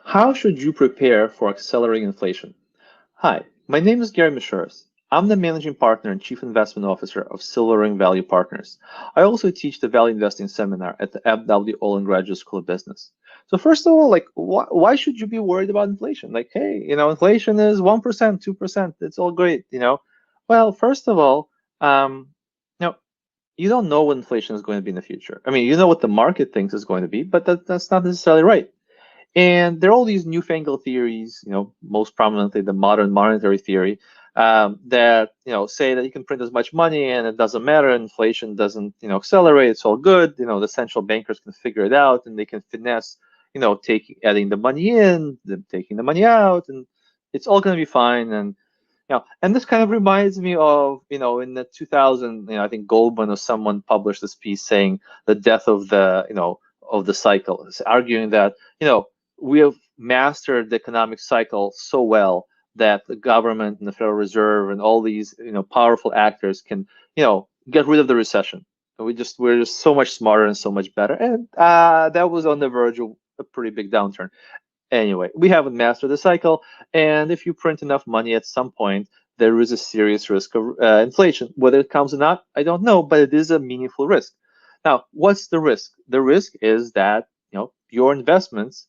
How should you prepare for accelerating inflation? Hi, my name is Gary Mishuras. I'm the managing partner and chief investment officer of Silver Ring Value Partners. I also teach the value investing seminar at the FW Olin Graduate School of Business. So first of all, why should you be worried about inflation? Like, hey, inflation is 1%, 2%. It's all great. Well, first of all, you know, you don't know what inflation is going to be in the future. I mean, you know what the market thinks is going to be, but that's not necessarily right. And there are all these newfangled theories, most prominently the modern monetary theory, that say that you can print as much money and it doesn't matter, inflation doesn't accelerate, it's all good. The central bankers can figure it out and they can finesse, taking adding the money in, taking the money out, and it's all going to be fine. And this kind of reminds me of, in the 2000, I think Goldman or someone published this piece saying the death of the cycle, is arguing that, we have mastered the economic cycle so well that the government and the Federal Reserve and all these, powerful actors can, get rid of the recession. And we're just so much smarter and so much better. And that was on the verge of a pretty big downturn. Anyway, we haven't mastered the cycle, and if you print enough money at some point, there is a serious risk of inflation. Whether it comes or not, I don't know, but it is a meaningful risk. Now, what's the risk? The risk is that your investments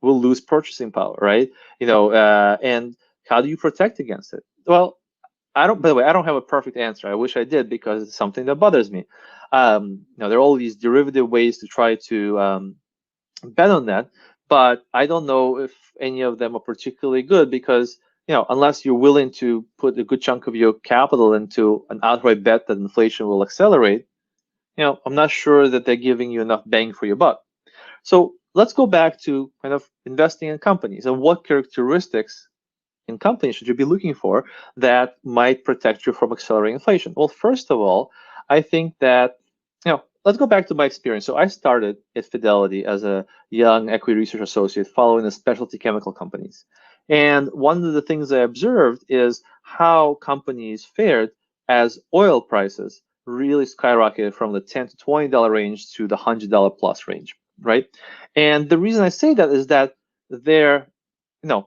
will lose purchasing power, right? And how do you protect against it? Well, I don't. By the way, I don't have a perfect answer. I wish I did because it's something that bothers me. There are all these derivative ways to try to bet on that, but I don't know if any of them are particularly good because unless you're willing to put a good chunk of your capital into an outright bet that inflation will accelerate, I'm not sure that they're giving you enough bang for your buck. So let's go back to kind of investing in companies and what characteristics in companies should you be looking for that might protect you from accelerating inflation? Well, first of all, I think that, let's go back to my experience. So I started at Fidelity as a young equity research associate following the specialty chemical companies. And one of the things I observed is how companies fared as oil prices really skyrocketed from the $10 to $20 range to the $100 plus range, right? And the reason I say that is that they're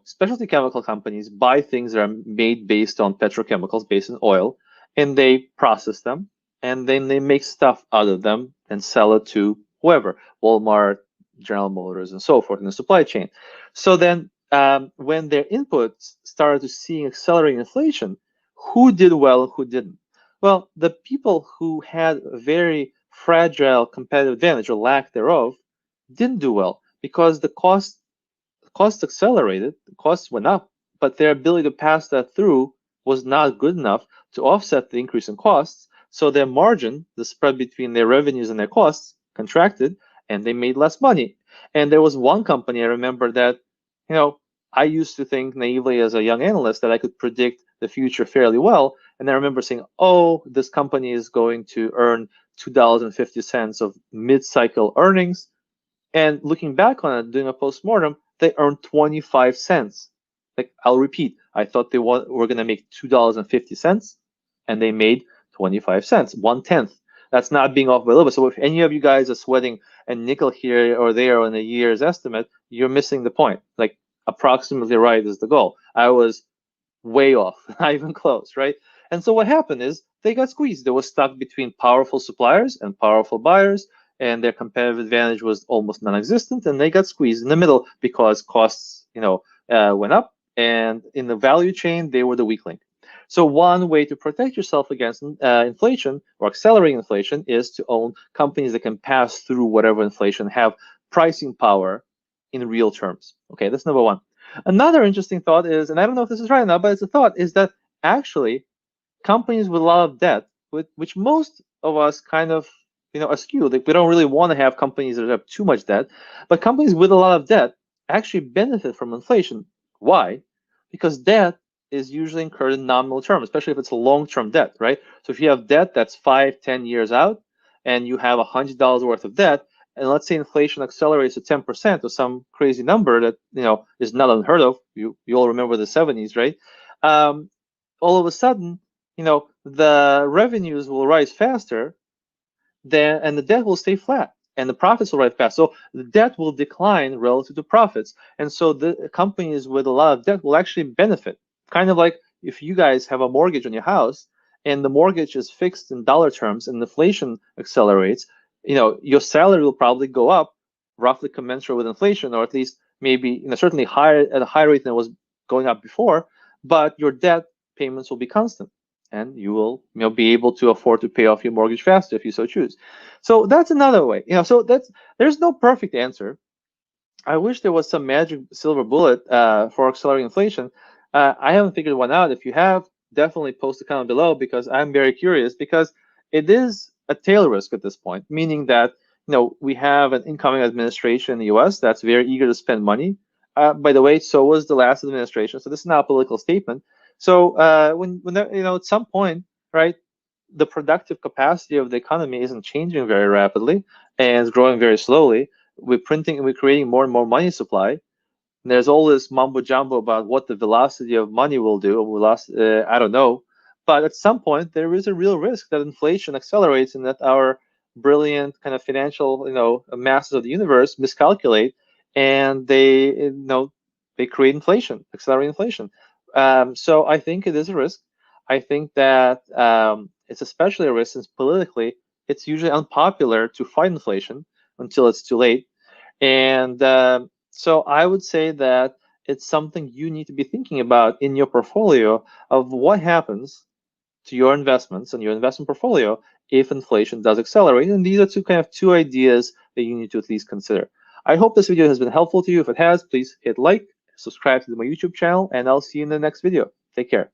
specialty chemical companies buy things that are made based on petrochemicals, based on oil, and they process them, and then they make stuff out of them and sell it to whoever, Walmart, General Motors, and so forth in the supply chain. So then, when their inputs started to see accelerating inflation, who did well, who didn't? Well, the people who had a very fragile competitive advantage or lack thereof didn't do well because the costs accelerated, the costs went up, but their ability to pass that through was not good enough to offset the increase in costs. So their margin, the spread between their revenues and their costs, contracted, and they made less money. And there was one company I remember that, you know, I used to think naively as a young analyst that I could predict the future fairly well. And I remember saying, oh, this company is going to earn $2.50 of mid-cycle earnings, and looking back on it, doing a postmortem, they earned 25 cents. Like, I'll repeat, I thought they were going to make $2.50, and they made 25 cents, 1/10. That's not being off by a little bit. So if any of you guys are sweating a nickel here or there on a year's estimate, you're missing the point. Like, approximately right is the goal. I was way off, not even close, right? And so what happened is they got squeezed. They were stuck between powerful suppliers and powerful buyers, and their competitive advantage was almost non-existent, and they got squeezed in the middle because costs, went up, and in the value chain, they were the weak link. So one way to protect yourself against inflation or accelerating inflation is to own companies that can pass through whatever inflation, have pricing power in real terms. Okay, that's number one. Another interesting thought is, and I don't know if this is right now, but it's a thought, is that actually companies with a lot of debt, which most of us kind of, eschew. Like, we don't really want to have companies that have too much debt, but companies with a lot of debt actually benefit from inflation. Why? Because debt is usually incurred in nominal terms, especially if it's a long-term debt, right? So if you have debt that's 5, 10 years out, and you have $100 worth of debt, and let's say inflation accelerates to 10% or some crazy number that is not unheard of. You all remember the 70s, right? All of a sudden, the revenues will rise faster than, and the debt will stay flat. and the profits will rise fast. So the debt will decline relative to profits. And so the companies with a lot of debt will actually benefit. Kind of like if you guys have a mortgage on your house and the mortgage is fixed in dollar terms and inflation accelerates, your salary will probably go up roughly commensurate with inflation, or at least maybe certainly higher at a higher rate than it was going up before, but your debt payments will be constant and you will be able to afford to pay off your mortgage faster if you so choose. So that's another way. So there's no perfect answer. I wish there was some magic silver bullet for accelerating inflation. I haven't figured one out. If you have, definitely post a comment below, because I'm very curious, because it is a tail risk at this point, meaning that we have an incoming administration in the US that's very eager to spend money. By the way, so was the last administration. So this is not a political statement. So when at some point, right, the productive capacity of the economy isn't changing very rapidly and it's growing very slowly. We're creating more and more money supply. And there's all this mumbo jumbo about what the velocity of money will do. I don't know. But at some point, there is a real risk that inflation accelerates and that our brilliant kind of financial, masses of the universe miscalculate, and they create inflation, accelerate inflation. So I think it is a risk. I think that it's especially a risk since politically it's usually unpopular to fight inflation until it's too late. And so I would say that it's something you need to be thinking about in your portfolio of what happens to your investments and your investment portfolio if inflation does accelerate. And these are two ideas that you need to at least consider. I hope this video has been helpful to you. If it has, please hit like, subscribe to my YouTube channel, and I'll see you in the next video. Take care.